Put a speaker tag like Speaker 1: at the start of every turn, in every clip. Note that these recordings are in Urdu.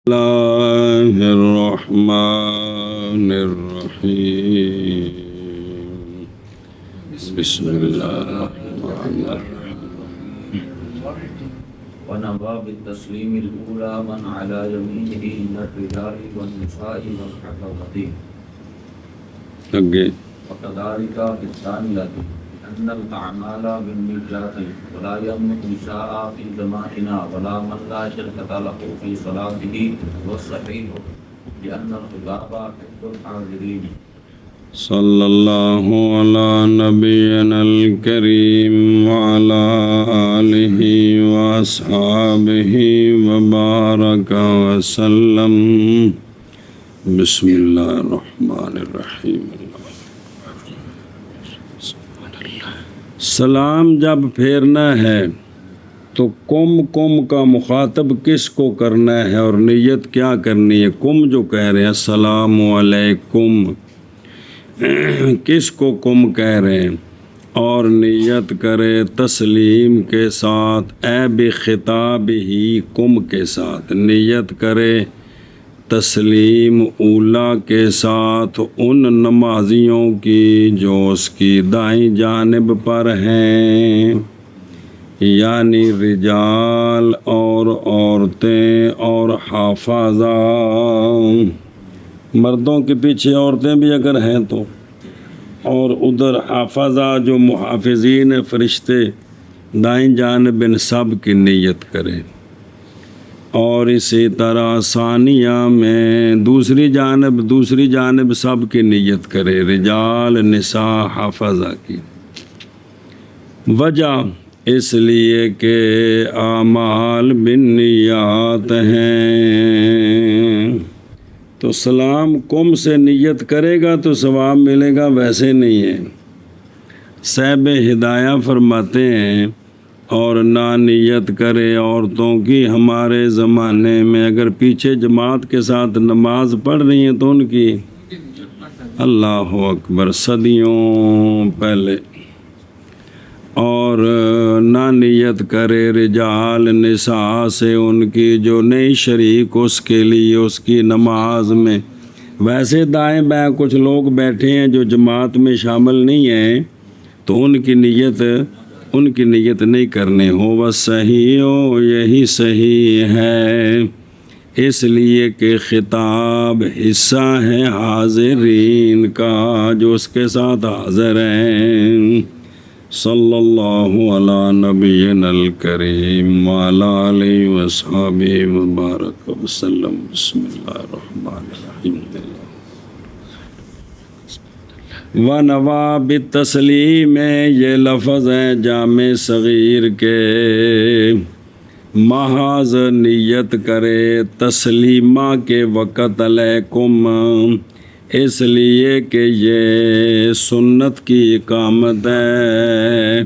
Speaker 1: اللہ الرحمن الرحیم بسم اللہ الرحمن الرحیم
Speaker 2: ونوى بالتسليم الأولى من على يمينه من الرجال والنساء والحفظة
Speaker 1: آگے
Speaker 2: وكذلك بالثانية أن الأعمال بالنيات ولا يملك نساء في جماعنا ولا من لا شركة له في صلاته والصحيح لأن الخلاف حفظ الحاضرين
Speaker 1: صلی اللہ علی نبینا الکریم وعلی آلہ واصحابہ وبارک وسلم بسم اللہ الرحمن الرحیم سلام جب پھیرنا ہے تو کم کا مخاطب کس کو کرنا ہے اور نیت کیا کرنی ہے؟ کم جو کہہ رہے ہیں السلام علیکم، کس کو کم کہہ رہے ہیں؟ اور نیت کرے تسلیم کے ساتھ، اے بخطاب ہی کم کے ساتھ نیت کرے تسلیم اولا کے ساتھ ان نمازیوں کی جو اس کی دائیں جانب پر ہیں، یعنی رجال اور عورتیں اور حافظہ، مردوں کے پیچھے عورتیں بھی اگر ہیں تو، اور ادھر حافظہ جو محافظین فرشتے دائیں جانب ان سب کی نیت کرے، اور اسی طرح ثانیہ میں دوسری جانب سب کی نیت کرے، رجال نساء حافظہ کی۔ وجہ اس لیے کہ اعمال بالنیات ہیں، تو سلام کم سے نیت کرے گا تو ثواب ملے گا، ویسے نہیں ہے۔ صاحب ہدایہ فرماتے ہیں اور نہ نیت کرے عورتوں کی، ہمارے زمانے میں اگر پیچھے جماعت کے ساتھ نماز پڑھ رہی ہیں تو ان کی اللہ اکبر صدیوں پہلے، اور نہ نیت کرے رجال نساء سے ان کی جو نئی شریک اس کے لیے اس کی نماز میں۔ ویسے دائیں بائیں کچھ لوگ بیٹھے ہیں جو جماعت میں شامل نہیں ہیں تو ان کی نیت نہیں کرنے ہو، بس صحیح ہو، یہی صحیح ہے، اس لیے کہ خطاب حصہ ہے حاضرین کا جو اس کے ساتھ حاضر ہیں۔ صلی اللہ علی نبینا الکریم وعلی آلہ وصحبہ وبارک وسلم بسم اللہ الرحمن الرحیم۔ وَنَوَى بِالتَّسْلِيمِ یہ لفظ ہے جامع صغیر کے، محض نیت کرے تسلیمہ کے وقت علیکم، اس لیے کہ یہ سنت کی اقامت ہے۔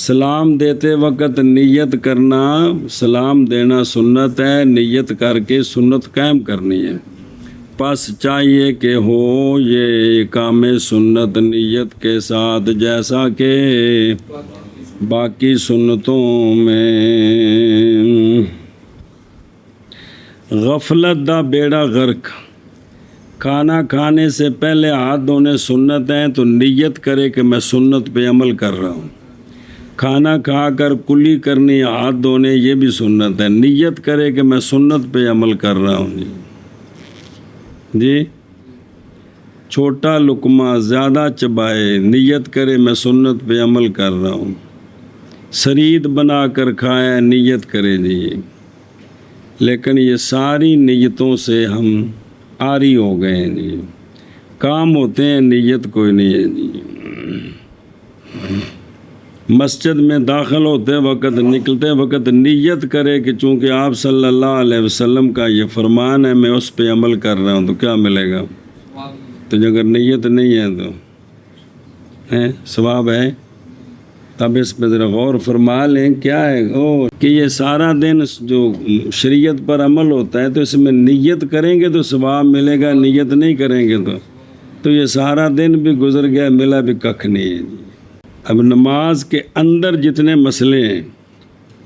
Speaker 1: سلام دیتے وقت نیت کرنا، سلام دینا سنت ہے، نیت کر کے سنت قائم کرنی ہے، پس چاہیے کہ ہو یہ اقام سنت نیت کے ساتھ، جیسا کہ باقی سنتوں میں۔ غفلت دا بیڑا غرق، کھانا کھانے سے پہلے ہاتھ دھونے سنت ہیں تو نیت کرے کہ میں سنت پہ عمل کر رہا ہوں۔ کھانا کھا کر کلی کرنی ہاتھ دھونے یہ بھی سنت ہے، نیت کرے کہ میں سنت پہ عمل کر رہا ہوں۔ جی چھوٹا لقمہ زیادہ چبائے، نیت کرے میں سنت پہ عمل کر رہا ہوں۔ سرید بنا کر کھائے، نیت کرے جی، لیکن یہ ساری نیتوں سے ہم عاری ہو گئے ہیں جی، کام ہوتے ہیں نیت کوئی نہیں ہے جی۔ مسجد میں داخل ہوتے وقت نکلتے وقت نیت کرے کہ چونکہ آپ صلی اللہ علیہ وسلم کا یہ فرمان ہے میں اس پہ عمل کر رہا ہوں، تو کیا ملے گا؟ تو اگر نیت نہیں ہے تو ثواب ہے؟ تب اس پہ ذرا غور فرما لیں کیا ہے کہ یہ سارا دن جو شریعت پر عمل ہوتا ہے تو اس میں نیت کریں گے تو ثواب ملے گا، نیت نہیں کریں گے تو یہ سارا دن بھی گزر گیا، ملا بھی ککھ نہیں ہے۔ اب نماز کے اندر جتنے مسئلے ہیں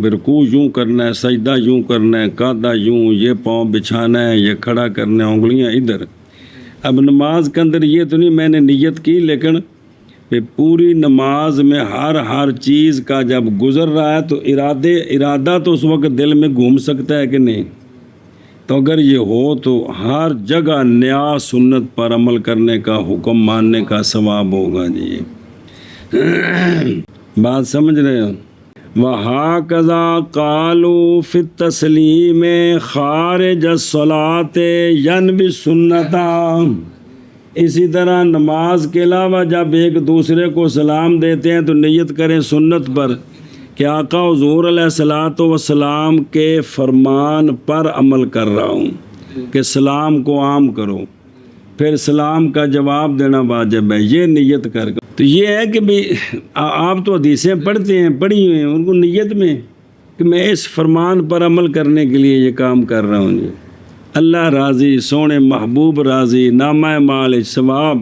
Speaker 1: رکوع یوں کرنا ہے، سجدہ یوں کرنا ہے، قعدہ یوں، یہ پاؤں بچھانا ہے، یہ کھڑا کرنا ہے، انگلیاں ادھر۔ اب نماز کے اندر یہ تو نہیں میں نے نیت کی، لیکن پوری نماز میں ہر چیز کا جب گزر رہا ہے تو ارادہ تو اس وقت دل میں گھوم سکتا ہے کہ نہیں؟ تو اگر یہ ہو تو ہر جگہ نیا سنت پر عمل کرنے کا، حکم ماننے کا ثواب ہوگا جی۔ بات سمجھ رہے ہو؟ وَهَكَذَا قَالُوا فِي التَّسْلِيمِ خَارِجَ الصَّلَاةِ يَنْوِي السُّنَّةَ۔ اسی طرح نماز کے علاوہ جب ایک دوسرے کو سلام دیتے ہیں تو نیت کریں سنت پر کہ آقا حضور علیہ الصلوۃ والسلام کے فرمان پر عمل کر رہا ہوں کہ سلام کو عام کرو، پھر سلام کا جواب دینا واجب ہے، یہ نیت کر کے۔ تو یہ ہے کہ بھی آپ تو حدیثیں پڑھتے ہیں، پڑھی ہوئی ہیں، ان کو نیت میں کہ میں اس فرمان پر عمل کرنے کے لیے یہ کام کر رہا ہوں جی، اللہ راضی، سونے محبوب راضی، نامہ مال ثواب۔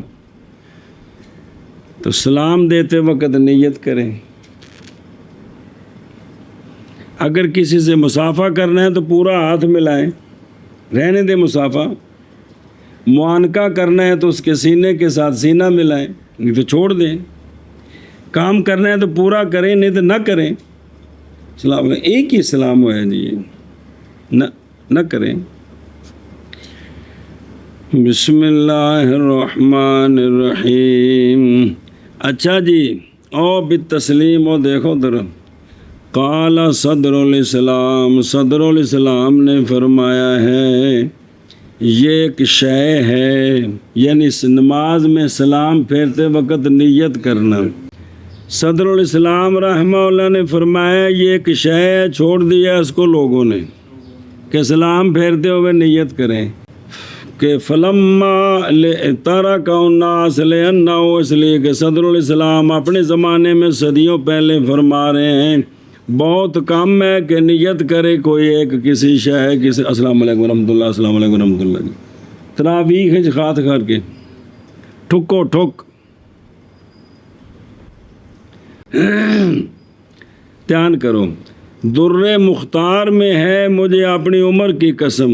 Speaker 1: تو سلام دیتے وقت نیت کریں۔ اگر کسی سے مصافحہ کرنا ہے تو پورا ہاتھ ملائیں، رہنے دیں مصافحہ۔ معانقہ کرنا ہے تو اس کے سینے کے ساتھ سینہ ملائیں، نہیں تو چھوڑ دیں۔ کام کرنا ہے تو پورا کریں، نہیں تو نہ کریں۔ سلام ایک ہی سلام ہوا ہے جی، نہ کریں۔ بسم اللہ الرحمن الرحیم۔ اچھا جی، او بالتسلیم، او دیکھو در قال صدر الاسلام، صدر الاسلام نے فرمایا ہے یہ ایک شے ہے، یعنی نماز میں سلام پھیرتے وقت نیت کرنا۔ صدر الاسلام رحمہ اللہ نے فرمایا یہ ایک شے ہے، چھوڑ دیا اس کو لوگوں نے کہ سلام پھیرتے ہوئے نیت کریں کہ فلما ترک الناس لأنہ، اس لیے کہ صدر الاسلام اپنے زمانے میں صدیوں پہلے فرما رہے ہیں بہت کم ہے کہ نیت کرے کوئی ایک کسی شے کسی۔ السلام علیکم ورحمۃ اللہ، السلام علیکم ورحمۃ اللہ۔ تراویح خات کر کے ٹھکو ٹھک دھیان کرو۔ در مختار میں ہے مجھے اپنی عمر کی قسم،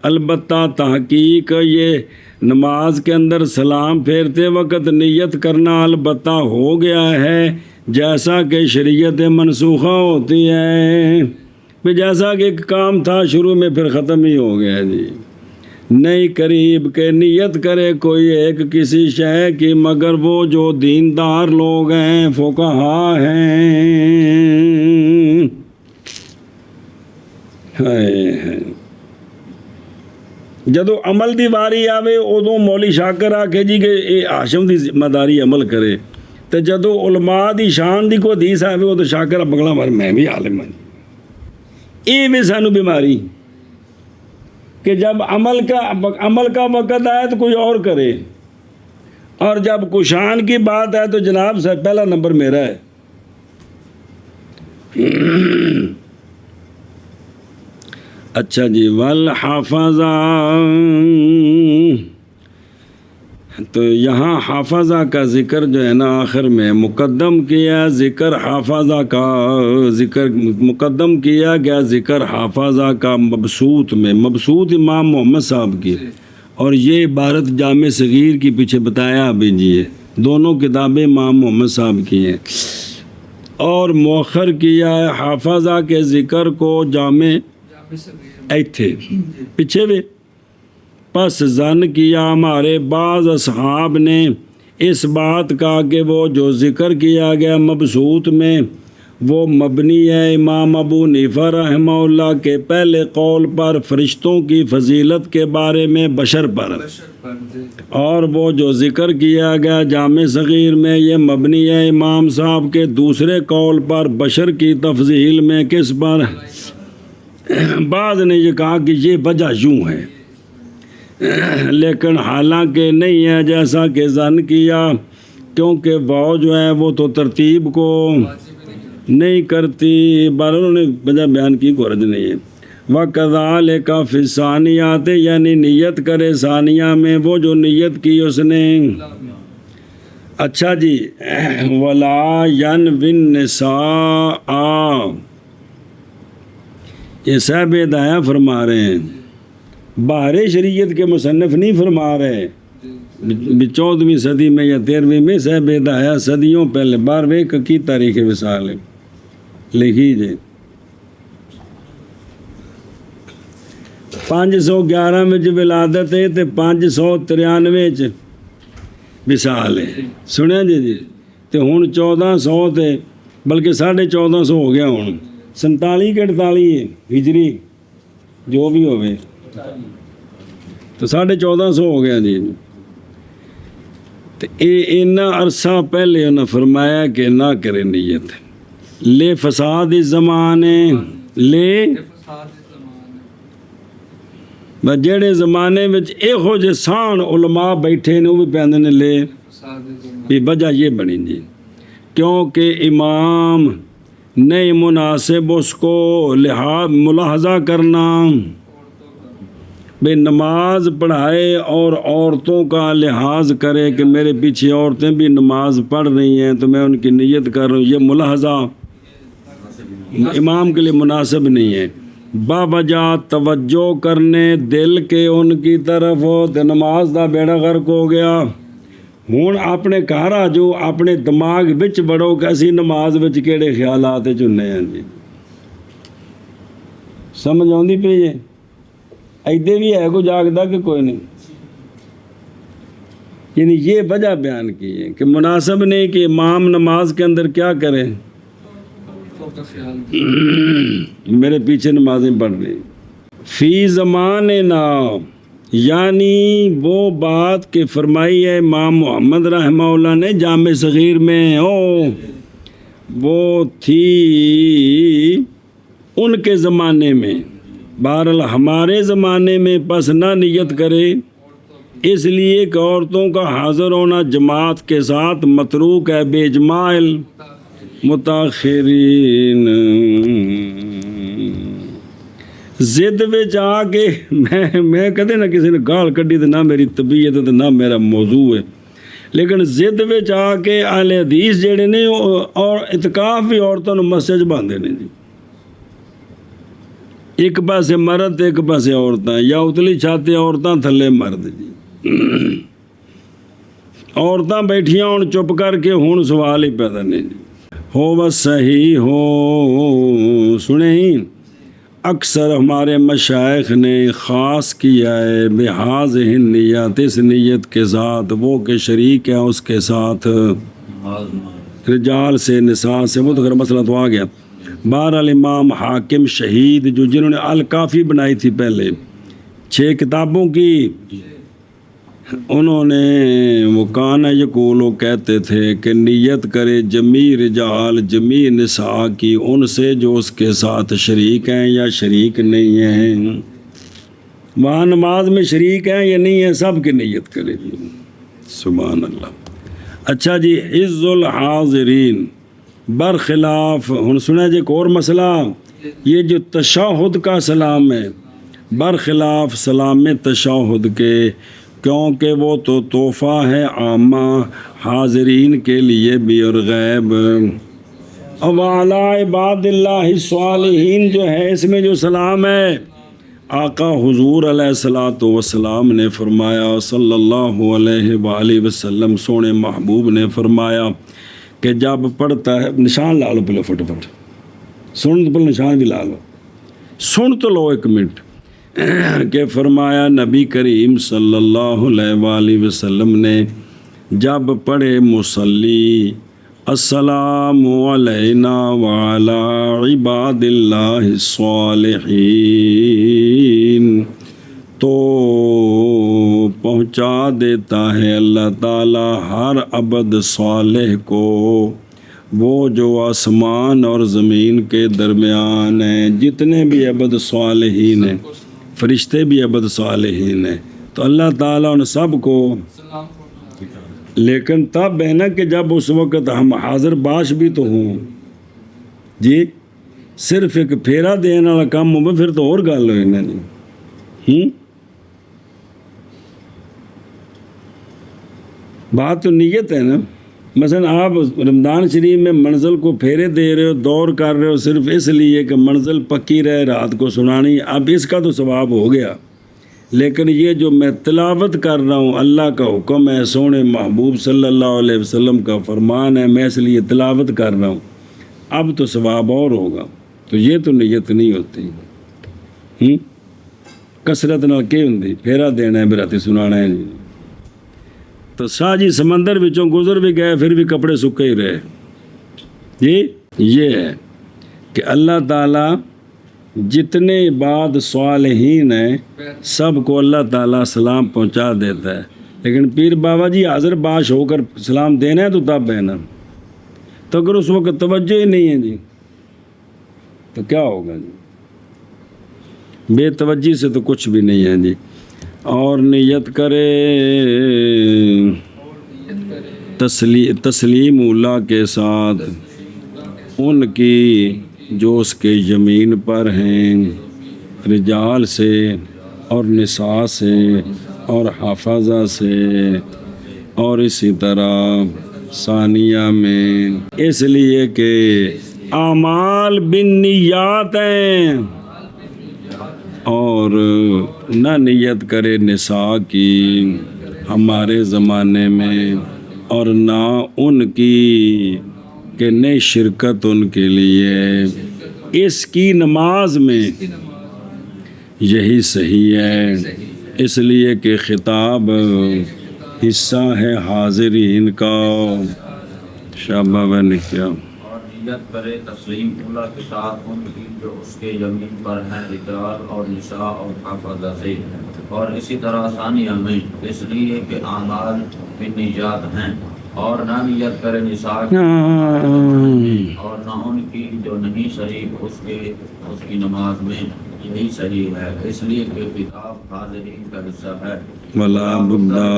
Speaker 1: البتہ تحقیق یہ نماز کے اندر سلام پھیرتے وقت نیت کرنا البتہ ہو گیا ہے جیسا کہ شریعت منسوخہ ہوتی ہے، پھر جیسا کہ ایک کام تھا شروع میں پھر ختم ہی ہو گیا جی۔ نہیں قریب کہ نیت کرے کوئی ایک کسی شے کی مگر وہ جو دیندار لوگ ہیں، فقہا ہیں۔ جدو عمل دی واری آوے ادو مولی شاکر آکھے جی کہ اے ہاشم دی ذمہ داری عمل کرے، تو جدو علماء دی شان دی کوئی حدیث آوے وہ تو شاکر بگلا مار میں بھی عالم ہوں۔ یہ بھی سانو بیماری کہ جب عمل کا وقت آئے تو کوئی اور کرے، اور جب کشان کی بات ہے تو جناب سے پہلا نمبر میرا ہے۔ اچھا جی، والحافظہ، تو یہاں حافظہ کا ذکر جو ہے نا آخر میں مقدم کیا، ذکر حافظہ کا ذکر مقدم کیا گیا، ذکر حافظہ کا مبسوط میں، مبسوط امام محمد صاحب کی، اور یہ عبارت جامع صغیر کی پیچھے بتایا ابھی جی ہے، دونوں کتابیں امام محمد صاحب کی ہیں، اور مؤخر کیا ہے حافظہ کے ذکر کو جامع ایتھے پیچھے بھی۔ پس ظن کیا ہمارے بعض اصحاب نے اس بات کا کہ وہ جو ذکر کیا گیا مبسوط میں وہ مبنی ہے امام ابو حنیفہ رحمہ اللہ کے پہلے قول پر فرشتوں کی فضیلت کے بارے میں بشر پر، اور وہ جو ذکر کیا گیا جامع صغیر میں یہ مبنی ہے امام صاحب کے دوسرے قول پر بشر کی تفضیل میں۔ کس پر؟ بعض نے یہ کہا کہ یہ وجہ یوں ہے، لیکن حالانکہ نہیں ہے جیسا کہ ظن کیا، کیونکہ واو جو ہے وہ تو ترتیب کو نہیں کرتی، انہوں نے وجہ بیان کی کو رج نہیں ہے۔ وَكَذَلِكَ فِي الثَّانِيَاتِ، یعنی نیت کرے ثانیہ میں وہ جو نیت کی اس نے۔ اچھا جی، وَلَا يَنْوِي النِّسَاءَ، یہ صاحب ہدایہ فرما رہے ہیں، بہر شریعت کے مصنف نہیں فرما رہے۔ 14ویں صدی میں یا 13ویں میں صاحب ہدایہ صدیوں پہلے 12ویں کی تاریخ وصال ہے، لکھی جائے 511 میں جو ولادت ہے تو 593 وصال ہے، سنیا جی تو ہوں 1400 تے بلکہ 1450 ہو گیا، ہوں 47 کے 48 ہے ہجری جو بھی ہوئے تو 1450 ہو گیا جی۔ تو اینا عرصہ پہلے انہوں نے فرمایا کہ نہ کرے نیت، لے فساد زمانے، لے جڑے زمانے میں ایہو جے سان علماء بیٹھے نے وہ بھی پیندے نے لے بھی وجہ یہ بنی جی کیونکہ امام نہیں مناسب اس کو ملاحظہ کرنا، بے نماز پڑھائے اور عورتوں کا لحاظ کرے کہ میرے پیچھے عورتیں بھی نماز پڑھ رہی ہیں تو میں ان کی نیت کر رہا ہوں، یہ ملاحظہ امام کے لیے مناسب نہیں ہے۔ باوجہ توجہ کرنے دل کے ان کی طرف تو نماز دا بیڑا غرق ہو گیا۔ ہوں اپنے گھر آ جو اپنے دماغ بچ بڑھو کہ اسی نماز بچ کیڑے خیالات چنے ہیں جی، سمجھ آؤندی پئی ہے؟ ایدے بھی ہے کوئی جاگدا کہ کوئی نہیں؟ یعنی یہ وجہ بیان کی ہے کہ مناسب نہیں کہ امام نماز کے اندر کیا کرے، میرے پیچھے نمازیں پڑھ رہی فی زماننا، یعنی وہ بات کہ فرمائی ہے امام محمد رحمہ اللہ نے جامع صغیر میں، وہ تھی ان کے زمانے میں، بہرحال ہمارے زمانے میں پس نہ نیت کرے، اس لیے کہ عورتوں کا حاضر ہونا جماعت کے ساتھ متروک ہے بے اجماع متاخرین۔ زد وچ آ کے میں کدے نہ کسی نے گال کڈی تو نہ میری طبیعت تو نہ میرا موضوع ہے، لیکن زد وچ آ کے اہل حدیث جڑے نے اور اعتکاف بھی عورتوں نے مسجد باندھے نے جی، ایک پاسے مرد ایک پاسے عورتاں، یا اتلی چھاتے عورتاں تھلے مرد جی، عورتاں بیٹھیاں ہوں چپ کر کے ہوں سوال ہی پیدا نہیں جی۔ ہو بس صحیح ہو سنیں ہی اکثر ہمارے مشائخ نے خاص کیا ہے بحاظ نیت، اس نیت کے ساتھ وہ کہ شریک ہے اس کے ساتھ رجال سے نساء سے، وہ تو خیر مسئلہ تو آ گیا۔ بہرحال امام حاکم شہید جو جنہوں نے الکافی بنائی تھی پہلے 6 کتابوں کی، انہوں نے وہ کانا یقول کہتے تھے کہ نیت کرے جمیع رجال جمیع نساء کی، ان سے جو اس کے ساتھ شریک ہیں یا شریک نہیں ہیں، وہاں نماز میں شریک ہیں یا نہیں ہیں سب کی نیت کرے جی، سبحان اللہ۔ اچھا جی، عز الحاضرین برخلاف، ہن سنا جی ایک اور مسئلہ، یہ جو تشہد کا سلام ہے برخلاف سلام تشہد کے، کیونکہ وہ تو تحفہ ہے عامہ حاضرین کے لیے بھی اور غیب، وعلی عباد اللہ الصالحین جو ہے اس میں جو سلام ہے، آقا حضور علیہ الصلوۃ والسلام نے فرمایا صلی اللہ علیہ وآلہ وسلم، سونے محبوب نے فرمایا کہ جب پڑھتا ہے، نشان لا لو پہلے فٹافٹ، سن تو نشان بھی لا لو، سن تو لو ایک منٹ، کہ فرمایا نبی کریم صلی اللہ علیہ وآلہ وسلم نے جب پڑھے مصلی السلام علینا وعلی عباد اللہ الصالحین، تو پہنچا دیتا ہے اللہ تعالی ہر عبد صالح کو وہ جو آسمان اور زمین کے درمیان ہیں، جتنے بھی عبد صالحین ہیں، فرشتے بھی عبد صالحین ہیں، تو اللہ تعالیٰ ان سب کو، لیکن تب ہے نا کہ جب اس وقت ہم حاضر باش بھی تو ہوں جی، صرف ایک پھیرا دینے والا کام ہو پھر تو اور گل ہوئی نا جی، بات تو نیت ہے نا، مثلا آپ رمضان شریف میں منزل کو پھیرے دے رہے ہو، دور کر رہے ہو صرف اس لیے کہ منزل پکی رہے، رات کو سنانی، اب اس کا تو ثواب ہو گیا، لیکن یہ جو میں تلاوت کر رہا ہوں، اللہ کا حکم ہے، سونے محبوب صلی اللہ علیہ وسلم کا فرمان ہے، میں اس لیے تلاوت کر رہا ہوں، اب تو ثواب اور ہوگا، تو یہ تو نیت نہیں ہوتی، کثرت نال کی ہوندی، پھیرا دینا ہے براتی سنانا ہے جی، تو شاہ جی سمندر وچوں گزر بھی گئے پھر بھی کپڑے سکے ہی رہے جی۔ یہ ہے کہ اللہ تعالیٰ جتنے بعد صالحین ہیں سب کو اللہ تعالیٰ سلام پہنچا دیتا ہے، لیکن پیر بابا جی حاضر باش ہو کر سلام دینا ہے تو تب ہے نا، تو اگر اس وقت توجہ ہی نہیں ہے جی تو کیا ہوگا جی، بے توجہی سے تو کچھ بھی نہیں ہے جی۔ اور نیت کرے تسلیم اللہ کے ساتھ ان کی جو اس کے یمین پر ہیں، رجال سے اور نساء سے اور حافظہ سے، اور اسی طرح ثانیہ میں، اس لیے کہ اعمال بالنیات ہیں، اور نہ نیت کرے نساء کی ہمارے زمانے میں، اور نہ ان کی کہ نہیں شرکت ان کے لیے اس کی نماز میں، یہی صحیح ہے، اس لیے کہ خطاب حصہ ہے حاضرین کا۔ شاہ بابا نے کیا
Speaker 2: اور نیت کرے تسلیم اللہ کے ساتھ ان کی جو اس کے یمین پر ہیں، رجال اور نساء اور حافظہ سے، اور اسی طرح ثانیہ میں، اس لیے کہ اعمال بالنیات ہیں، اور نہ نیت کرے نساء کی اور نہ ان کی جو نہیں شریک اس کی نماز میں، یہی صحیح ہے، اس لیے کہ کتاب حاضرین کا حصہ ہے۔
Speaker 1: ولا بدّا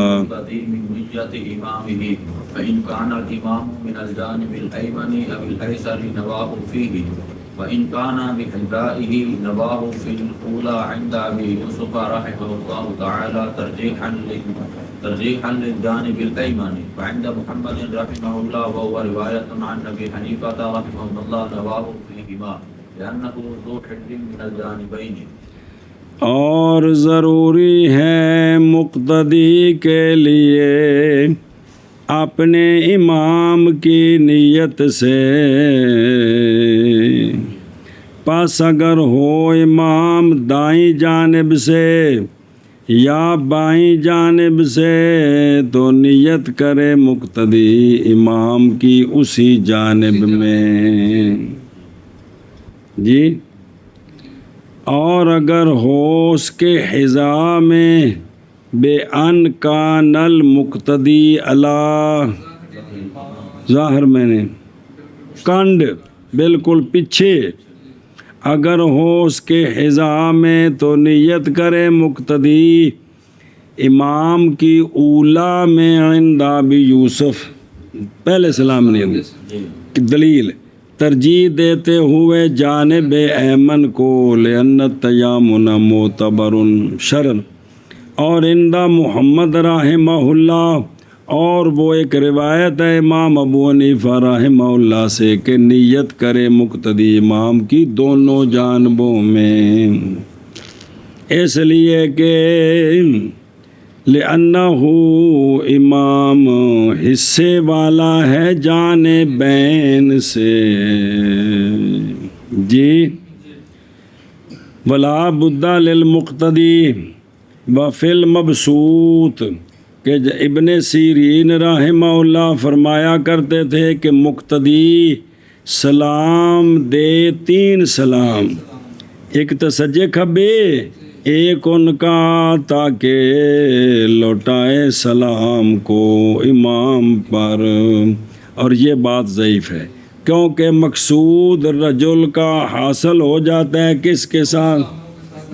Speaker 2: من نیت امامہ فإن كان الإمام من الجانب الأيمن أو الأيسر نواه فيه، وإن كان بحذائه نواه في الأولى عند أبي يوسف رحمه الله تعالى ترجيحا للجانب الأيمن، وعند محمد رحمه الله وهو رواية عن أبي حنيفة رحمه الله نواه فيهما لأنه ذو حل من الجانبين۔
Speaker 1: اور ضروری ہے مقتدی کے لیے اپنے امام کی نیت سے، پس اگر ہو امام دائیں جانب سے یا بائیں جانب سے تو نیت کرے مقتدی امام کی اسی جانب میں جی، اور اگر ہو اس کے حذا میں بے ان کان المقتدی اللہ، ظاہر میں نے کنڈ بالکل پیچھے، اگر ہو اس کے حذا میں تو نیت کرے مقتدی امام کی اولا میں عند ابی یوسف، پہلے سلام نہیں ہے دلیل، ترجیح دیتے ہوئے جانب ایمن کو، لأن التیامن معتبر شرعاً، اور عند محمد رحمہ اللہ، اور وہ ایک روایت ہے امام ابو حنیفہ رحمہ اللہ سے کہ نیت کرے مقتدی امام کی دونوں جانبوں میں، اس لیے کہ لأنہ امام حصے والا ہے جانبین سے جی۔ ولا بد للمقتدی وفی المبسوط، کہ ابن سیرین رحمہ اللہ فرمایا کرتے تھے کہ مقتدی سلام دے تین سلام، ایک تو سجے کھبے، ایک ان کا تاکہ لوٹائے سلام کو امام پر، اور یہ بات ضعیف ہے کیونکہ مقصود رجل کا حاصل ہو جاتا ہے کس کے ساتھ،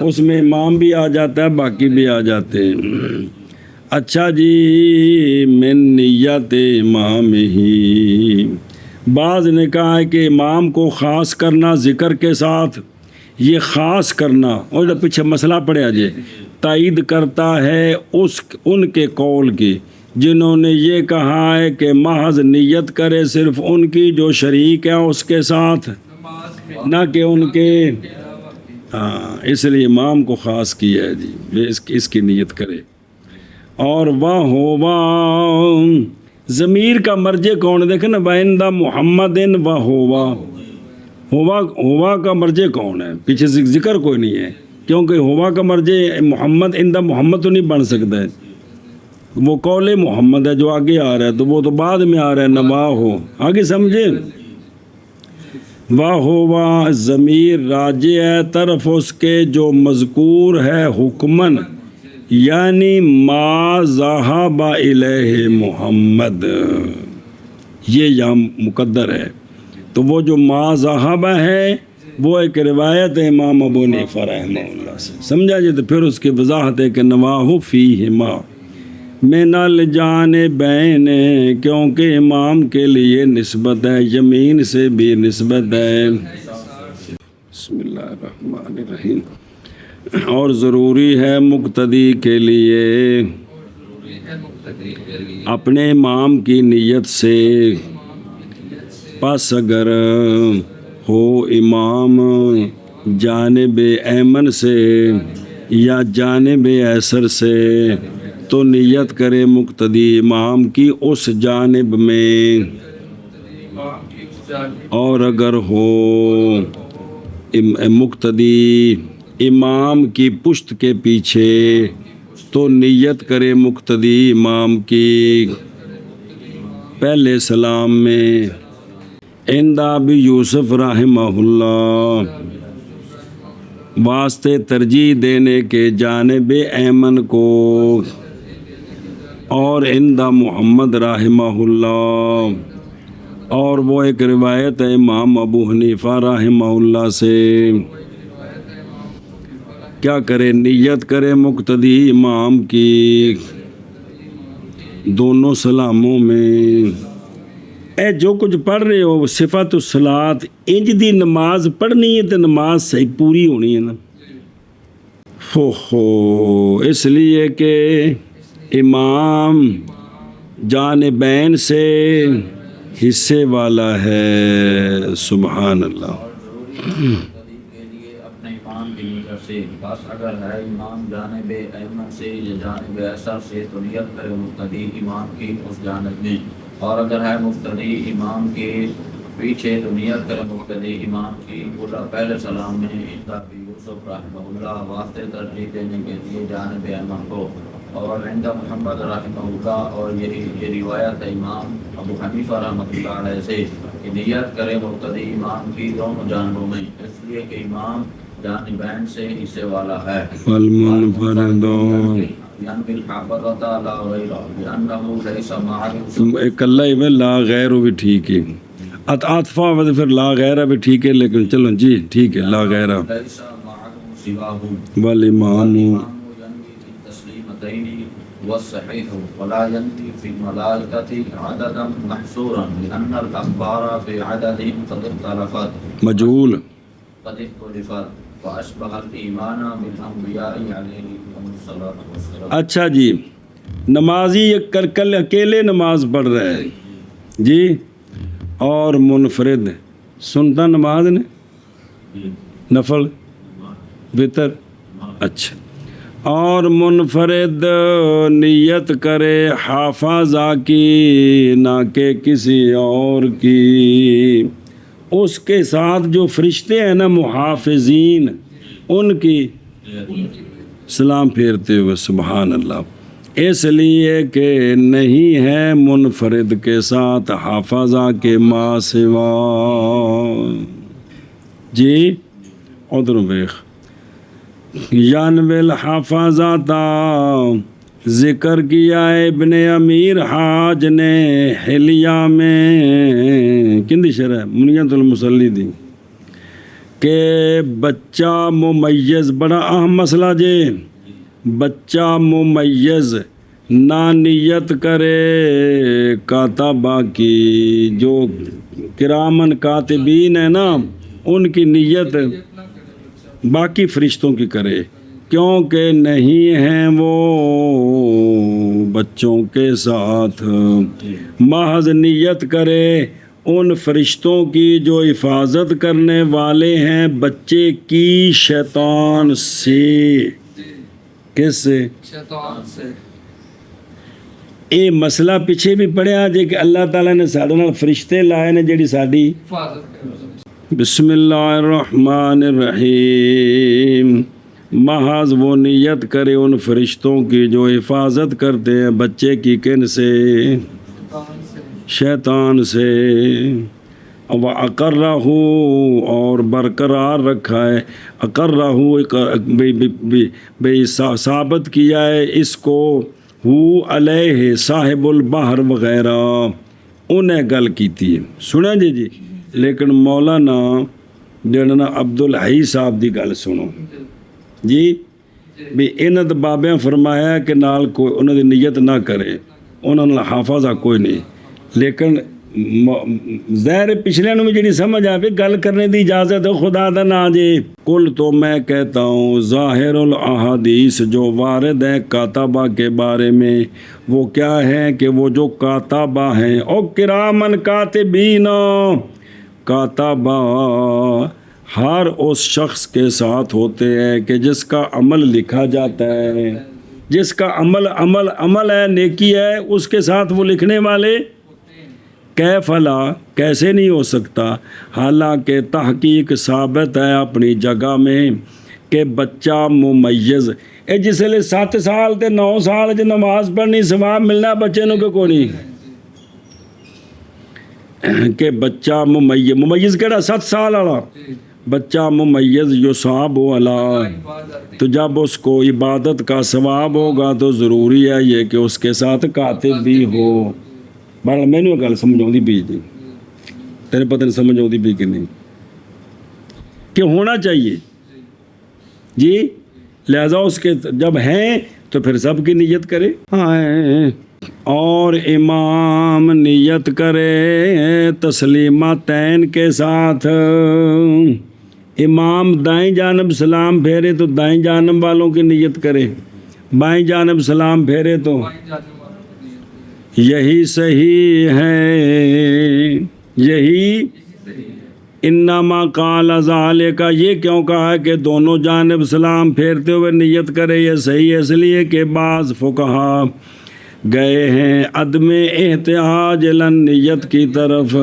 Speaker 1: اس میں امام بھی آ جاتا ہے باقی بھی آ جاتے ہیں۔ اچھا جی، من نیت امام ہی، بعض نے کہا ہے کہ امام کو خاص کرنا ذکر کے ساتھ، یہ خاص کرنا، اور پیچھے مسئلہ پڑے جی، تائید کرتا ہے ان کے قول کی جنہوں نے یہ کہا ہے کہ محض نیت کرے صرف ان کی جو شریک ہیں اس کے ساتھ، نہ کہ ان کے، ہاں اس لیے امام کو خاص کیا ہے جی، اس کی نیت کرے۔ اور وَهُوَ، ضمیر کا مرجع کون ہے؟ دیکھیں نا، وَعِندَ مُحَمَّدٍ وَهُوَ، ہوا کا مرجع کون ہے؟ پیچھے ذکر کوئی نہیں ہے، کیونکہ ہوا کا مرجع محمد، عندہ محمد تو نہیں بن سکتا ہے، وہ قول محمد ہے جو آگے آ رہا ہے، تو وہ تو بعد میں آ رہا ہے، نوا ہو، آگے سمجھے۔ وَهُوَ، ضمیر راجع ہے طرف اس کے جو مذکور ہے حکمن، یعنی ما ذہب الیہ محمد، یہ یہاں مقدر ہے، تو وہ جو ما ذہب ہے وہ ایک روایت ہے امام ابو حنیفہ رحمہ اللہ سے، سمجھا جی؟ تو پھر اس کی وضاحت ہے کہ نواہ فیہما من الجانبین، کیونکہ امام کے لیے نسبت ہے، یمین سے بھی نسبت ہے۔ بسم اللہ الرحمن الرحیم۔ اور ضروری ہے مقتدی کے لیے اپنے امام کی نیت سے، پس اگر ہو امام جانب ایمن سے یا جانب ایسر سے تو نیت کرے مقتدی امام کی اس جانب میں، اور اگر ہو مقتدی امام کی پشت کے پیچھے تو نیت کرے مقتدی امام کی پہلے سلام میں۔ عند ابی یوسف رحمہ اللہ، واسطے ترجیح دینے کے جانب ایمن کو، اور عند محمد رحمہ اللہ، اور وہ ایک روایت ہے امام ابو حنیفہ رحمہ اللہ سے، کیا کرے؟ نیت کرے مقتدی امام کی دونوں سلاموں میں۔ اے جو کچھ پڑھ رہے ہو صفت الصلاۃ، انج دی نماز پڑھنی ہے تو نماز صحیح پوری ہونی ہے نا، اس لیے کہ امام جانبین سے حصے والا ہے، سبحان اللہ۔
Speaker 2: کے لیے اپنے امام کی نیت سے، بس اگر ہے امام جانب ایمن سے یا جانب ایسر سے تو نیت کرے مقتدی امام کی اس جانب میں، اور اگر ہے مقتدی امام کے پیچھے تو نیت کرے مقتدی امام کی اولا پہلے سلام میں، عند ابی یوسف رحمہ اللہ، واسطے ترجیح دینے کے لیے جانب ایمن کو، اور عند محمد رحمہ اللہ، اور یہ روایت ہے امام ابو حنیفہ رحمۃ اللہ علیہ سے کہ نیت کرے مقتدی امام کی دونوں جانبوں میں، اس لیے کہ امام جانبین سے حصے والا ہے۔
Speaker 1: والمنفرد
Speaker 2: یعنی الحافظۃ لا غیر، لأنہ لیس معه،
Speaker 1: ایک اللہ میں لا غیر بھی ٹھیک ہے، عطفہ و پھر لا غیرہ بھی ٹھیک ہے، لیکن چلو جی ٹھیک ہے، لا غیرہ۔
Speaker 2: لیس معه سواہ،
Speaker 1: والامام
Speaker 2: ينوي بالتسليمتين والصحيح ولا ينوي في الملائكة عددا محصورا، لأن الأخبار في عددهم قد اختلفت
Speaker 1: مجهول،
Speaker 2: وأشبه الإيمان بالأنبياء عليهم الصلاة والسلام۔
Speaker 1: اچھا جی، نمازی ایک کل اکیلے نماز پڑھ رہا ہے جی، اور منفرد سنتا نماز نے، نفل وطر، اچھا، اور منفرد نیت کرے حافظہ کی نہ کہ کسی اور کی، اس کے ساتھ جو فرشتے ہیں نا محافظین، ان کی سلام پھیرتے ہوئے، سبحان اللہ، اس لیے کہ نہیں ہے منفرد کے ساتھ حافظہ کے ما سوا۔ جی ادھر بیخ یانوی الحافظہ تا ذکر کیا ہے ابن امیر حاج نے حلیہ میں، کندی شرح منیت المصلی دی، کہ بچہ ممیز، بڑا اہم مسئلہ جے، بچہ ممیز نہ نیت کرے کاتبہ کی، جو کرامن کاتبین ہے نا ان کی نیت باقی فرشتوں کی کرے، کیونکہ نہیں ہیں وہ بچوں کے ساتھ، محض نیت کرے ان فرشتوں کی جو حفاظت کرنے والے ہیں بچے کی شیطان سے۔ کس سے؟
Speaker 3: شیطان سے۔
Speaker 1: یہ مسئلہ پیچھے بھی پڑھیا جے کہ اللہ تعالیٰ نے ساڈے نال فرشتے لائے نے جڑی ساڈی
Speaker 3: حفاظت کرو۔
Speaker 1: بسم اللہ الرحمن الرحیم، محض وہ نیت کرے ان فرشتوں کی جو حفاظت کرتے ہیں بچے کی، کن سے؟
Speaker 3: شیطان سے۔
Speaker 1: شیطان سے۔ وَأَقَرَّهُ اور برقرار رکھا ہے، اقرہ ثابت کیا ہے اس کو، ہو علیہ صاحب البحر وغیرہ انہیں گل کیتی ہے، سنا جی لیکن مولانا جڑا عبدالحی صاحب دی گل سنو جی، بھی انہاں دے بابیاں فرمایا کہ نال کوئی انہاں دی نیت نہ کرے، انہاں نال حافظہ کوئی نہیں، لیکن ظاہر پچھلے نو بھی جڑی سمجھ آوے گل کرنے دی اجازت ہے، خدا دا نا جے۔ کل تو میں کہتا ہوں ظاہر الاحادیث جو وارد ہے کاتبہ کے بارے میں، وہ کیا ہے کہ وہ جو کاتبہ ہیں او کرامن کاتبین، کاتبہ ہر اس شخص کے ساتھ ہوتے ہیں کہ جس کا عمل لکھا جاتا ہے، جس کا عمل ہے، نیکی ہے، اس کے ساتھ وہ لکھنے والے کیفلا کیسے نہیں ہو سکتا، حالانکہ تحقیق ثابت ہے اپنی جگہ میں کہ بچہ ممیز اے جس لئے 7 سال تے 9 سال جو نماز پڑھنی ثواب ملنا بچے نو کہ کوئی نہیں، کہ بچہ ممیز کیڑا 7 سال والا بچہ ممیز یصاب والا، تو جب اس کو عبادت کا ثواب ہوگا تو ضروری ہے یہ کہ اس کے ساتھ کاتب بھی ہو۔ بہرحال میں نے گل سمجھ آؤں بھی جی، تیرے پتہ نہیں سمجھ آؤں بھی کہ نہیں، کہ ہونا چاہیے جی، لہذا اس کے جب ہیں تو پھر سب کی نیت کرے، اور امام نیت کرے تسلیمتین کے ساتھ، امام دائیں جانب سلام پھیرے تو دائیں جانب والوں کی نیت کرے، بائیں جانب سلام پھیرے تو یہی صحیح ہے، یہی انما قال ذالک، یہ کیوں کہا ہے کہ دونوں جانب سلام پھیرتے ہوئے نیت کرے، یہ صحیح ہے اس لیے کہ بعض فقہا گئے ہیں عدم احتیاج نیت کی طرف،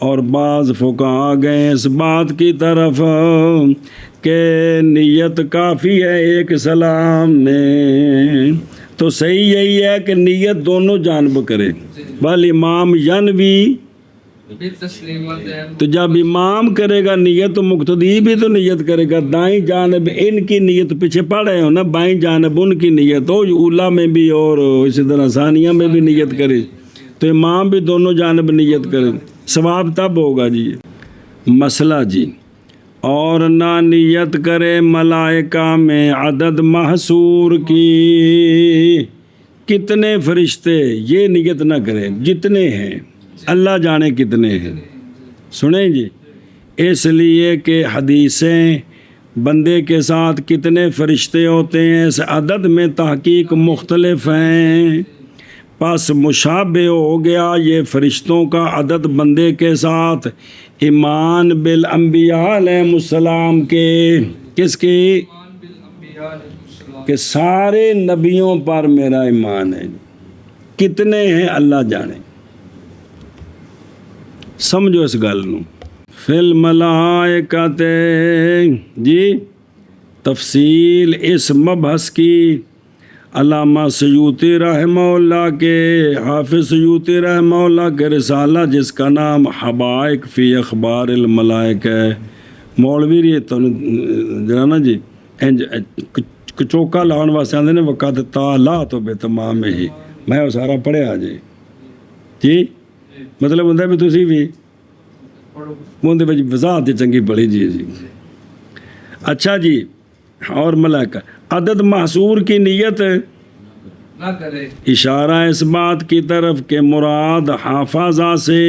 Speaker 1: اور بعض فقہا گئے اس بات کی طرف کہ نیت کافی ہے ایک سلام میں، تو صحیح یہی ہے کہ نیت دونوں جانب کرے، والامام ینوی، تو جب امام کرے گا نیت تو مقتدی بھی تو نیت کرے گا، دائیں جانب ان کی نیت پیچھے پڑھ رہے ہو نا، بائیں جانب ان کی نیت ہو، اولا میں بھی اور اسی طرح ثانیہ میں بھی نیت کرے، تو امام بھی دونوں جانب نیت کرے، ثواب تب ہوگا جی۔ مسئلہ جی، اور نہ نیت کرے ملائکہ میں عدد محصور کی، کتنے فرشتے، یہ نیت نہ کرے، جتنے ہیں اللہ جانے کتنے ہیں، سنیں جی، اس لیے کہ حدیثیں بندے کے ساتھ کتنے فرشتے ہوتے ہیں اس عدد میں تحقیق مختلف ہیں، پس مشابہ ہو گیا یہ فرشتوں کا عدد بندے کے ساتھ ایمان بالانبیاء علیہ السلام کے، کس کی؟ کہ سارے نبیوں پر میرا ایمان ہے، کتنے ہیں اللہ جانے، سمجھو اس گل نو۔ فی الملائکۃ جی، تفصیل اس مبحث کی علامہ سیوطی رحمہ اللہ کے، حافظ سیوطی رحمہ اللہ کے رسالہ جس کا نام حقائق فی اخبار الملائکہ ہے، مولوی ری تو جنا نا جی چوکا لاؤن واسطے آندے نے وقت تعالیٰ تو بے تمام ہی، میں وہ سارا پڑھیا جی، مطلب ہوتا ہے بھی تسی بھی اندر وضاحت چنگی پڑھی جی۔ اچھا جی، اور ملائکہ عدد محصور کی نیت
Speaker 3: نہ کرے،
Speaker 1: اشارہ اس بات کی طرف کہ مراد حافظہ سے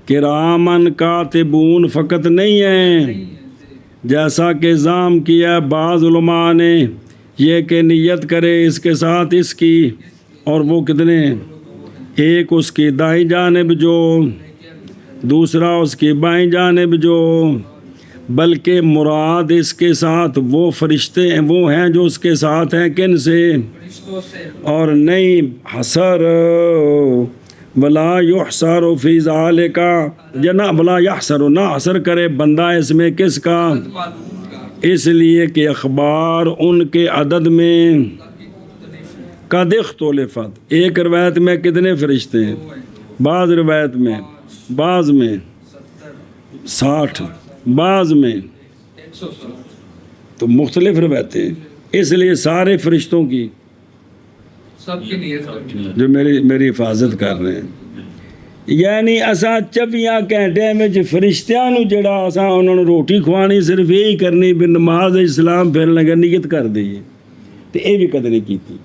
Speaker 1: کرامن کاتبون فقط نہیں ہیں، جیسا کہ ضام کیا بعض علماء نے یہ کہ نیت کرے اس کے ساتھ اس کی، اور وہ کتنے، ایک اس کی دائیں جانب جو، دوسرا اس کی بائیں جانب جو، بلکہ مراد اس کے ساتھ وہ فرشتے ہیں، وہ ہیں جو اس کے ساتھ ہیں، کن سے،
Speaker 3: فرشتوں سے،
Speaker 1: اور نہیں حسر ولا یحسر فی ذالک، جنا ولا یحسر، نہ حسر کرے بندہ اس میں کس کا،
Speaker 3: معلوم کا
Speaker 1: اس لیے کہ اخبار ان کے عدد میں قد اختلفت، ایک روایت میں کتنے فرشتے ہیں، بعض روایت میں، بعض میں 60، بعض میں
Speaker 3: 100
Speaker 1: تو مختلف روایتیں ہیں، اس لیے سارے فرشتوں کی
Speaker 3: سب کی نیت کرنی،
Speaker 1: جو میری حفاظت کر رہے ہیں، یعنی اساں 24 گھنٹے میں فرشتیاں نو جڑا اساں انہوں نے روٹی کھوانی صرف یہی کرنی بھی نماز اسلام پھر لگا نیت کر دئیے، تو یہ بھی قدر نہیں کیتی،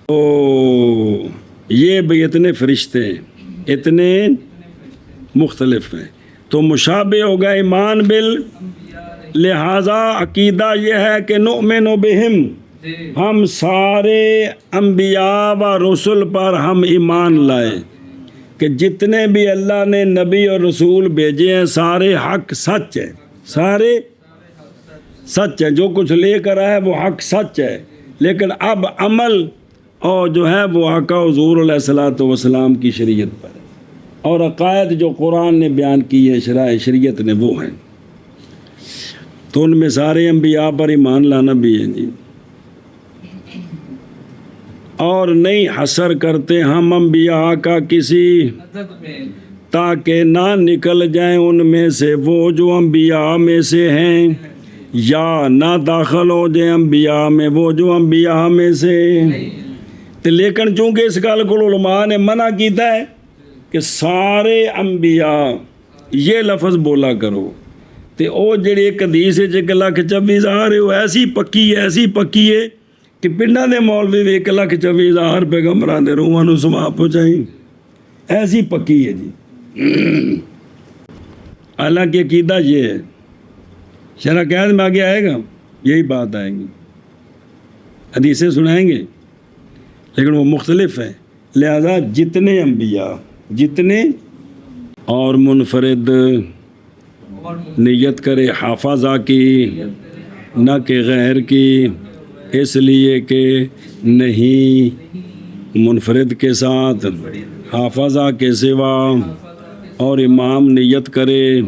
Speaker 1: تو یہ بھی اتنے فرشتے ہیں، اتنے مختلف ہیں، تو مشابہ ہوگا ایمان بال، لہذا عقیدہ یہ ہے کہ نؤمن بہم، ہم سارے انبیاء و رسول پر ہم ایمان لائے کہ جتنے بھی اللہ نے نبی اور رسول بھیجے ہیں سارے حق سچ ہیں، سارے سچ ہیں، جو کچھ لے کر آئے وہ حق سچ ہے، لیکن اب عمل اور جو ہے وہ آقا حضور علیہ الصلوۃ والسلام کی شریعت پر ہے، اور عقائد جو قرآن نے بیان کی ہے، شریعت نے وہ ہیں، تو ان میں سارے انبیاء پر ایمان لانا بھی ہے جی، اور نہیں حسر کرتے ہم انبیاء کا کسی
Speaker 3: عدد میں،
Speaker 1: تاکہ نہ نکل جائیں ان میں سے وہ جو انبیاء میں سے ہیں، یا نہ داخل ہو جائیں انبیاء میں وہ جو انبیاء میں سے، تو لیکن چونکہ اس گل کو علماء نے منع کیتا ہے کہ سارے انبیاء یہ لفظ بولا کرو، تو وہ جڑی ایک حدیث ہے 1,24,000 وہ ایسی پکی ہے کہ پنڈاں دے مولوی بھی 1,24,000 پیغمبراں دے روحاں نوں سما پہنچائیں، ایسی پکی ہے جی، حالانکہ عقیدہ یہ ہے، شرح قید میں آگے آئے گا یہی بات آئے گی، حدیثیں سنائیں گے لیکن وہ مختلف ہیں، لہذا جتنے انبیاء جتنے اور منفرد
Speaker 3: اور
Speaker 1: نیت کرے حافظہ کی نہ کہ غیر کی، اس لیے کہ نہیں منفرد کے ساتھ حافظہ کے سوا، اور امام نیت کرے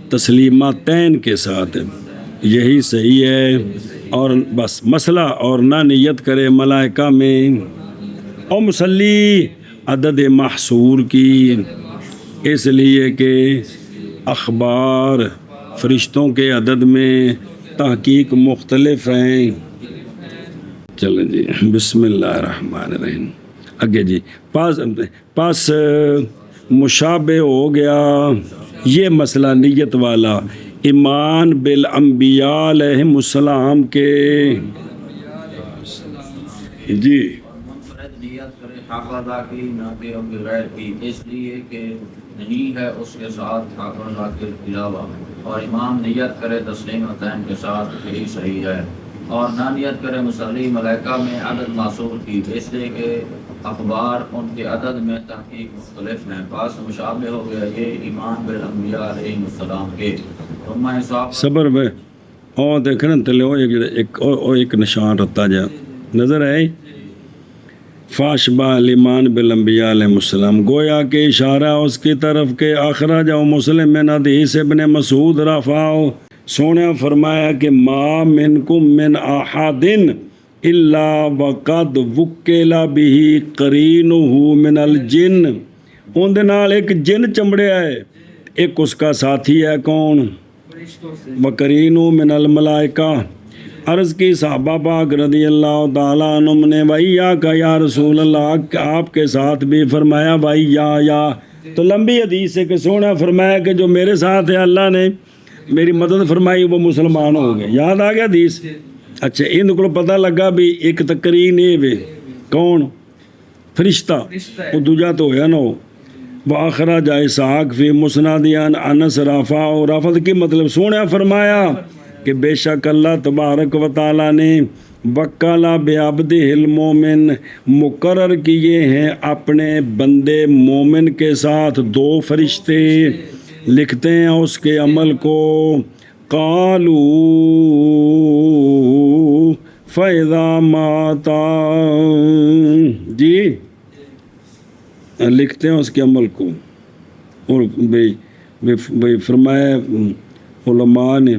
Speaker 1: تسلیماتین کے ساتھ، یہی صحیح ہے، اور بس مسئلہ، اور نہ نیت کرے ملائکہ میں اور مصلی عدد محصور کی، اس لیے کہ اخبار فرشتوں کے عدد میں تحقیق مختلف ہیں۔ چلیں جی، بسم اللہ الرحمن الرحیم، آگے جی، پس مشابہ ہو گیا یہ مسئلہ نیت والا ایمان بالانبیاء علیہم السلام کے، جی
Speaker 2: منفرد نیت کرے حافظہ کی نہ کہ غیر کی، اس لیے کہ نہیں ہے اس کے ساتھ حافظہ کے علاوہ، اور امام نیت کرے تسلیمتین کے ساتھ، یہی صحیح ہے، اور نہ نیت کرے مصلی ملائکہ میں عدد معصور کی، اس لیے کہ اخبار ان کے عدد میں تحقیق مختلف ہیں، پاس مشابہ ہو گیا یہ ایمان بالانبیاء علیہ السلام کے، ثم حساب
Speaker 1: صبر میں اور دیکھنا تلے ہو ایک نشان رتا جا نظر ہے، فاشبہ الایمان بالانبیاء علیہ السلام، گویا کہ اشارہ اس کی طرف کہ اخرج مسلم من حدیث ابن مسعود رفعہ، سونے فرمایا کہ ما منکم من احد الا وقد وکل به قرینہ من الجن، ان دے نال ایک جن چمڑیا ہے، ایک اس کا ساتھی ہے کون،
Speaker 3: فرشتوں سے،
Speaker 1: وقرینہ من الملائکہ، عرض کی صحابہ پاک رضی اللہ تعالیٰ عنہم نے وَإِيَّاكَ کا یا رسول اللہ، آپ کے ساتھ بھی فرمایا بھائی یا، تو لمبی حدیث ہے کہ سونا فرمایا کہ جو میرے ساتھ ہے اللہ نے میری مدد فرمائی وہ مسلمان ہو گئے، یاد آ گیا حدیث، اچھا ان کو پتہ لگا بھی ایک تقرین ہے وے کون، فرشتہ، وہ دوجا تو ہویا نہ ہو، وَأَخْرَجَ إِسْحَاقُ فِي مُسْنَدِهِ عَنْ أَنَسَ رَفَعَهُ، رفعت کی مطلب سونا فرمایا کہ بے شک اللہ تبارک و تعالیٰ نے وکلا بعبدہ المومن مقرر کیے ہیں اپنے بندے مومن کے ساتھ 2 فرشتے، لکھتے ہیں اس کے عمل کو، قالوا فَإِذَا مَاتَ، جی لکھتے ہیں اس کے عمل کو، اور بھئی فرمایا علماء نے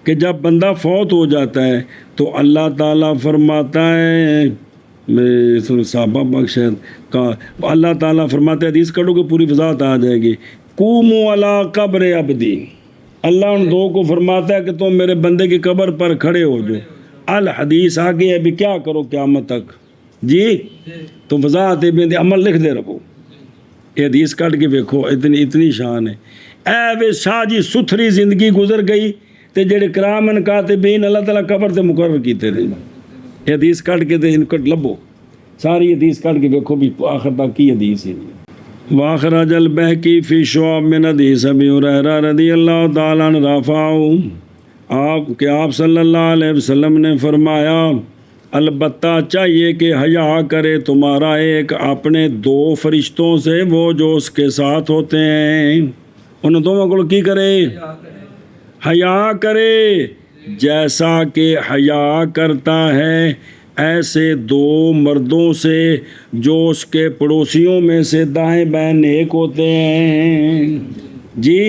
Speaker 1: کہ جب بندہ فوت ہو جاتا ہے تو اللہ تعالیٰ فرماتا ہے، صحابہ بخشید کا اللہ تعالیٰ فرماتا ہے، حدیث کڑو کہ پوری وضاحت آ جائے گی، قوموا علی قبر عبدی، اللہ ان 2 کو فرماتا ہے کہ تم میرے بندے کی قبر پر کھڑے ہو جو، الحدیث آگے ابھی کیا کرو قیامت تک، جی تو وضاحت ابن عمل لکھ دے رہو، یہ حدیث کٹ کے دیکھو، اتنی شان ہے، اے وے شاہ جی ستھری زندگی گزر گئی تے جڑے کرامن کاتبین اللہ تعالیٰ قبر تے مقرر کیتے رہے، یہ حدیث کٹ کے تے ان کٹ لبو، ساری حدیث کٹ کے دیکھو بھی آخر تک کی حدیث ہے۔ واخرج البہقی فی شعب من حدیث ابی ہریرہ رضی اللہ تعالیٰ عنہ رفعہ، آپ صلی اللہ علیہ وسلم نے فرمایا، البتہ چاہیے کہ حیا کرے تمہارا ایک اپنے 2 فرشتوں سے، وہ جو اس کے ساتھ ہوتے ہیں، ان دونوں کو کی کرے، حیا کرے، جیسا کہ حیا کرتا ہے ایسے 2 مردوں سے جو اس کے پڑوسیوں میں سے دائیں بائیں نیک ہوتے ہیں، جی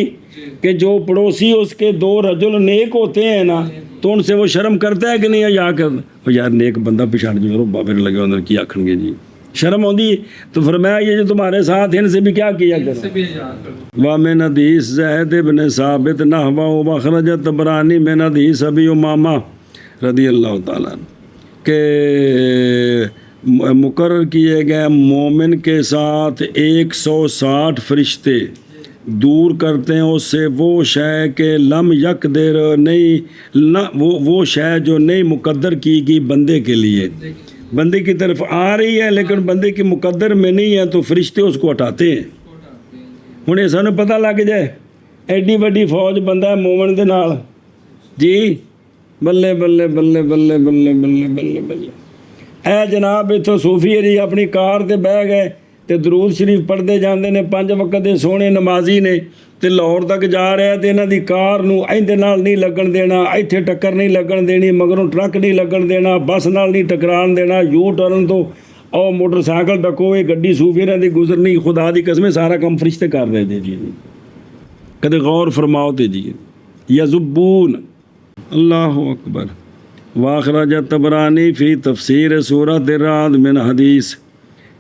Speaker 1: کہ جو پڑوسی اس کے 2 رجل نیک ہوتے ہیں نا تو ان سے وہ شرم کرتا ہے کہ نہیں، حیا کر یار نیک بندہ پچھاڑ جو رو بابر لگے اندر کی آکھن گے، جی شرم ہوندی ہے، تو فرمایا یہ جو تمہارے ساتھ ان سے بھی کیا کیا کرو۔ وَمِنْ حدیث زید بن ثابت نحوہ وَخْرَجَ طبرانی من حدیث ابی امامہ رضی اللہ تعالیٰ کہ مقرر کیے گئے مومن کے ساتھ 160 فرشتے دور کرتے ہیں اس سے وہ شے کہ لم یقدر نہیں، وہ شے جو نہیں مقدر کی گئی بندے کے لیے، بندے کی طرف آ رہی ہے لیکن بندے کی مقدر میں نہیں ہے تو فرشتے اس کو ہٹاتے ہیں۔ ہوں سانوں پتہ لگ جائے ایڈی وڈی فوج بندہ ہے مومن دے نال، جی بلے بلے بلے بلے بلے بلے بلے بلے، اے جناب اتوں صوفی جی اپنی کار تے بہ گئے تے درود شریف پڑھتے جاندے نے، 5 وقت دے سونے نمازی نے، تے لاہور تک جا رہا تے انہاں دی کار نو ایندے نال نہیں لگن دینا، ایتھے ٹکر نہیں لگن دینی، مگروں ٹرک نہیں لگن دینا، بس نال نہیں ٹکران دینا، یو ٹرن تو او موٹر سائیکل ڈکو، یہ گڈی صوفیاں دی گزرنی، خدا دی قسم سارا کم فرشتے کر رہے تھے، جی کدے غور فرماؤ تے جی یذبون، اللہ اکبر۔ واخرج طبرانی فی تفسیر سورۃ الرعد من حدیث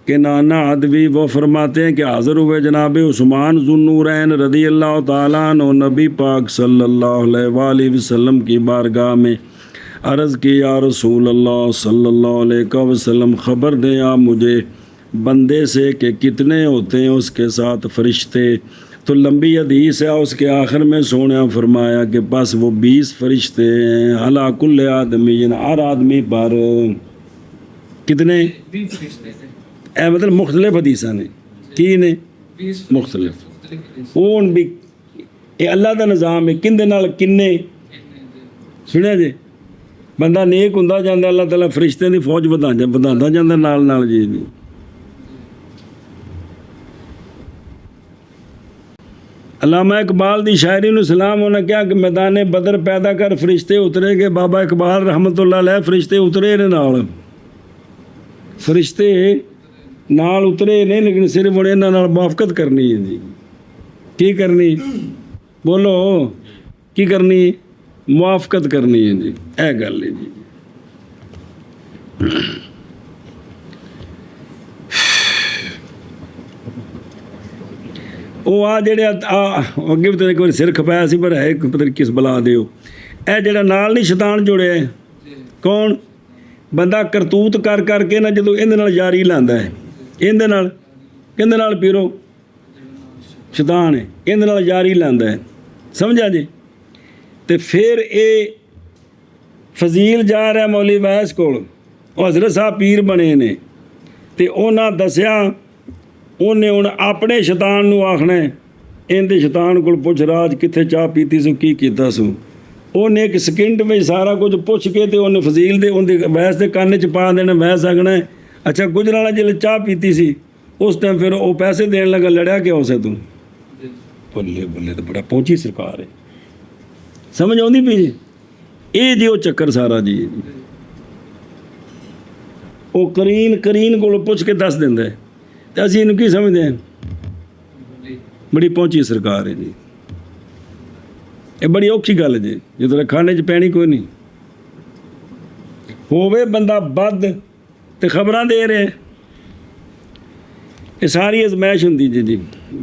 Speaker 1: کہ نانا ادوی وہ فرماتے ہیں کہ حاضر ہوئے جناب عثمان ذو النورین رضی اللہ تعالیٰ عنہ نبی پاک صلی اللہ علیہ وآلہ وسلم کی بارگاہ میں، عرض کی یا رسول اللہ صلی اللہ علیہ وسلم خبر دیں آپ مجھے بندے سے کہ کتنے ہوتے ہیں اس کے ساتھ فرشتے، تو لمبی حدیث ہے، اس کے آخر میں سونے فرمایا کہ بس وہ 20 فرشتے ہیں، علی کل آدمی، ہر آدمی پر کتنے، مطلب مختلف حدیثاں نے کی نے مختلف، اون بھی یہ اللہ دا نظام ہے، کن دے نال کنے سنیا جی، بندہ نیک ہوندا جاندا اللہ تعالیٰ فرشتیاں دی فوج وداندا جاندا نال نال، جی جی علامہ اقبال دی شاعری نو سلام ہونا کیا کہ میدان بدر پیدا کر فرشتے اترے گے، بابا اقبال رحمۃ اللہ علیہ فرشتے اترے نے نال، فرشتے نال اترے نہیں، لیکن صرف ہوں یہاں نال موافقت کرنی ہے، جی کی کرنی بولو کی کرنی، موافقت کرنی ہے، جی اے گل ہے، جی وہ آ جڑے اگے بھی ایک بار سر کھپایا سی پر ہے پتہ نہیں کس بلا دیو، اے جڑا نال نہیں شیطان جڑے ہے کون بندہ کرتوت کر کر کے نا جدو اندے نال یاری لاندا ہے، اندے نال کندے نال پیرو شیطان ہے، اندے نال یاری لاندا ہے، سمجھا جی، تے پھر اے فضیل جا رہا ہے مولوی ویس کول، وہ حضرت صاحب پیر بنے نے، تے انہاں دسیا انہیں ہوں اپنے شیطان نو آخنا ہے، اندے شیطان کول پوچھ راج کتنے چاہ پیتی سو کی کیتا سو، ਉਹਨੇ ਇੱਕ ਸਕਿੰਟ ਵਿੱਚ ਸਾਰਾ ਕੁਝ ਪੁੱਛ ਕੇ ਤੇ ਉਹਨੇ ਫਜ਼ੀਲ ਦੇ ਉਹਦੇ ਵੈਸ ਦੇ ਕੰਨ 'ਚ ਪਾ ਦੇਣਾ, ਵੈਸ ਆਖਣਾ ਹੈ। ਅੱਛਾ ਗੁਜਰਾਂ ਵਾਲਾ ਜਿਹੜੇ ਚਾਹ ਪੀਤੀ ਸੀ ਉਸ ਟਾਈਮ ਫਿਰ ਉਹ ਪੈਸੇ ਦੇਣ ਲੱਗਾ, ਲੜਿਆ ਕਿ ਉਸੇ ਤੂੰ ਬੱਲੇ ਬੱਲੇ ਤਾਂ ਬੜਾ ਪਹੁੰਚੀ ਸਰਕਾਰ ਹੈ। ਸਮਝ ਆਉਂਦੀ ਪਈ ਜੀ? ਇਹ ਜੀ ਉਹ ਚੱਕਰ ਸਾਰਾ ਜੀ ਉਹ ਕਰੀਨ ਕੋਲੋਂ ਪੁੱਛ ਕੇ ਦੱਸ ਦਿੰਦਾ ਹੈ ਤੇ ਅਸੀਂ ਇਹਨੂੰ ਕੀ ਸਮਝਦੇ ਹਾਂ? ਬੜੀ ਪਹੁੰਚੀ ਸਰਕਾਰ ਹੈ ਜੀ। ਇਹ ਬੜੀ ਔਖੀ ਗੱਲ ਹੈ ਜੀ, ਜਦੋਂ ਖਾਣੇ 'ਚ ਪੈਣੀ ਕੋਈ ਨਹੀਂ ਹੋਵੇ ਬੰਦਾ ਵੱਧ ਤੇ ਖਬਰਾਂ ਦੇ ਰਿਹਾ। ਇਹ ਸਾਰੀ ਅਜ਼ਮਾਇਸ਼ ਹੁੰਦੀ ਜੀ।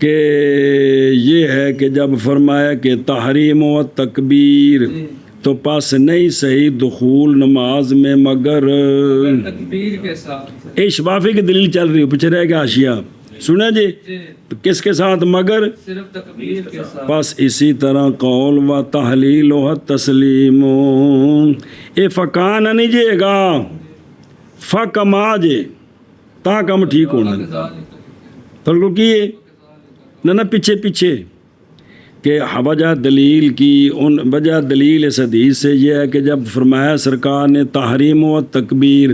Speaker 1: کہ یہ ہے کہ جب فرمایا کہ تحریم و تکبیر تو پس نہیں صحیح دخول نماز میں مگر
Speaker 3: تکبیر کے ساتھ
Speaker 1: شفافی کی دلیل چل رہی ہے، پیچھے رہ گیا حاشیہ سنا جی، تو کس کے ساتھ مگر
Speaker 3: صرف تکبیر کے ساتھ.
Speaker 1: بس اسی طرح قول و تحلیل و تسلیم اے فکان نہیں جے گا فکما جے تا کم ٹھیک ہونا تو کیے نہ پیچھے کہ وجہ دلیل کی ان وجہ دلیل اس حدیث سے یہ ہے کہ جب فرمایا سرکار نے تحریم و تکبیر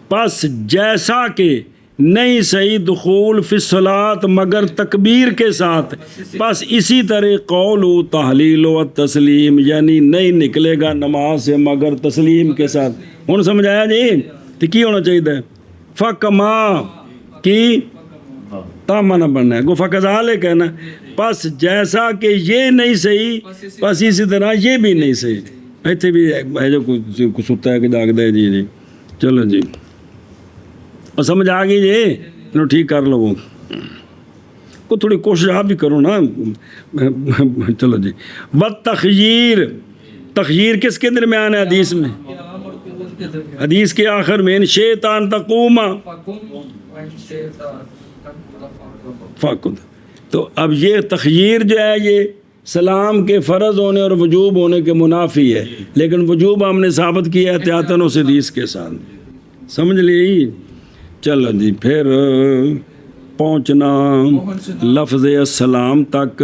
Speaker 1: پس جیسا کہ نہیں صحیح دخول فی الصلاۃ مگر تکبیر کے ساتھ، بس اسی طرح قول و تحلیل و تسلیم یعنی نہیں نکلے گا نماز سے مگر تسلیم کے ساتھ. ہوں سمجھایا جی تو کی ہونا چاہیے فکما کی تامنا بننا ہے، گو فکزالے کہنا پس جیسا کہ یہ نہیں صحیح بس اسی طرح یہ بھی نہیں صحیح. ایتھے بھی ہے جو کچھ ستا ہے کہ جاگتا ہے. جی چلو جی اور سمجھ آ گئی جی، انہوں ٹھیک کر لو کو تھوڑی کوشش آپ بھی کرو نا. چلو جی والتخییر، تخییر کس کے درمیان ہے حدیث میں؟
Speaker 3: قیام اور قعود کے درمیان.
Speaker 1: حدیث کے آخر میں شیطان تقوم
Speaker 3: فقم والشیطان تقوم.
Speaker 1: فقد. تو اب یہ تخییر جو ہے یہ سلام کے فرض ہونے اور وجوب ہونے کے منافی ہے، لیکن وجوب ہم نے ثابت کیا احتیاطاً اس حدیث کے ساتھ. سمجھ لی؟ چلو جی پھر پہنچنا لفظ السلام تک،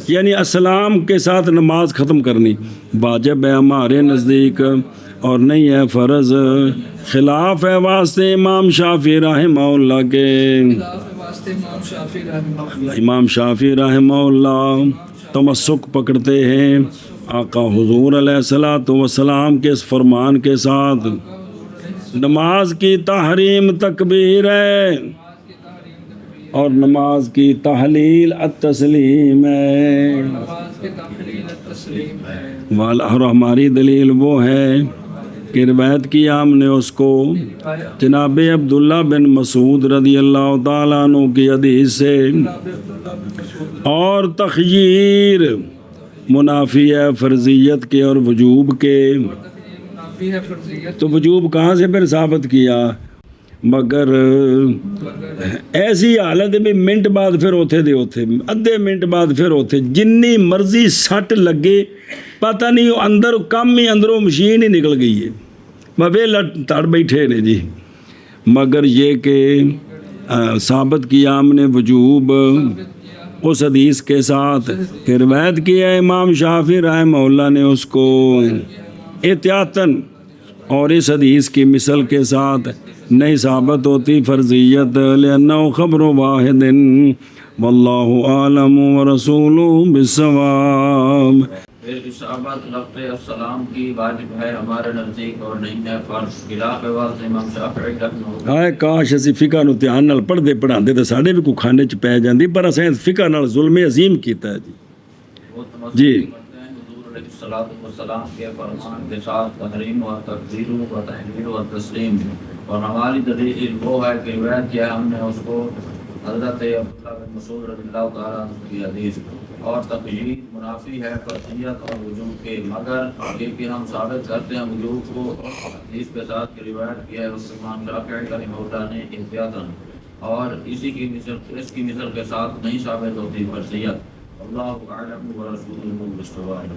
Speaker 1: یعنی السلام کے ساتھ نماز ختم کرنی واجب ہے ہمارے نزدیک اور نہیں ہے فرض. خلاف ہے واسطے امام شافعی رحمہ اللہ کے.
Speaker 3: خلاف واسطے امام شافعی رحمہ اللہ.
Speaker 1: امام شافعی رحمہ اللہ تمسک پکڑتے ہیں آقا حضور علیہ الصلوۃ والسلام کے اس فرمان کے ساتھ. نماز کی تحریم تکبیر ہے اور نماز کی تحلیل التسلیم ہے.
Speaker 3: نماز کے تحلیل تسلیم ہے.
Speaker 1: اور ہماری دلیل وہ ہے کہ روایت کیا ہم نے اس کو جناب عبداللہ بن مسعود رضی اللہ تعالیٰ عنہ کی حدیث سے. اور تخییر منافی ہے فرضیت کے اور وجوب کے.
Speaker 3: منافی ہے فرضیت.
Speaker 1: تو وجوب کہاں سے پھر ثابت کیا؟ مگر ایسی حالت بھی منٹ بعد پھر ہوتے دے ہوتے ادھے منٹ بعد پھر ہوتے جنی مرضی سٹ لگے پتہ نہیں اندر کم ہی اندروں مشین ہی نکل گئی ہے بے تڑ بیٹھے نے جی. مگر یہ کہ ثابت کیا ہم نے وجوب اس حدیث کے ساتھ کہ روایت کیا امام شافعی رحمہ اللہ نے اس کو احتیاطاً اور اس حدیث کی مثل کے ساتھ نہیں ثابت ہوتی فرضیت لأنه خبر واحد واللہ عالم ورسولہ بالصواب.
Speaker 2: پھر اصابت لفظ السلام کی واجب ہے ہمارے نزدیک اور نہیں ہے فرض. خلاف واسطے امام شافعی رحمہ اللہ.
Speaker 1: ہائے کاش اسی فقہ نو دھیان نال پڑھتے پڑھاندے تے ساڈے بھی کوئی کھانے چ پی جاندی، پر اساں فقہ نال ظلم عظیم کیتا ہے جی.
Speaker 2: وہ تمسک
Speaker 1: جی.
Speaker 2: کرتے ہیں حضور علیہ الصلوۃ والسلام کے فرمان کے ساتھ تحریم و تکبیر و تحلیل و تسلیم. اور ہماری دلیل وہ ہے کہ روایت کیا ہم نے اس کو حضرت عبداللہ بن مسعود رضی اللہ تعالیٰ عنہ کی حدیث. اور تقیید منافی ہے فرضیت اور وجوب کے، مگر یہ کہ ہم ثابت کرتے ہیں وجوب کو حدیث کے ساتھ کی روایت کیا ہے اس امام شافعی رحمہ اللہ نے احتیاطاً اور اسی کی مثل اس کی مثل کے ساتھ نہیں ثابت ہوتی فرضیت. اللہ اعلم ورسولہ بالصواب.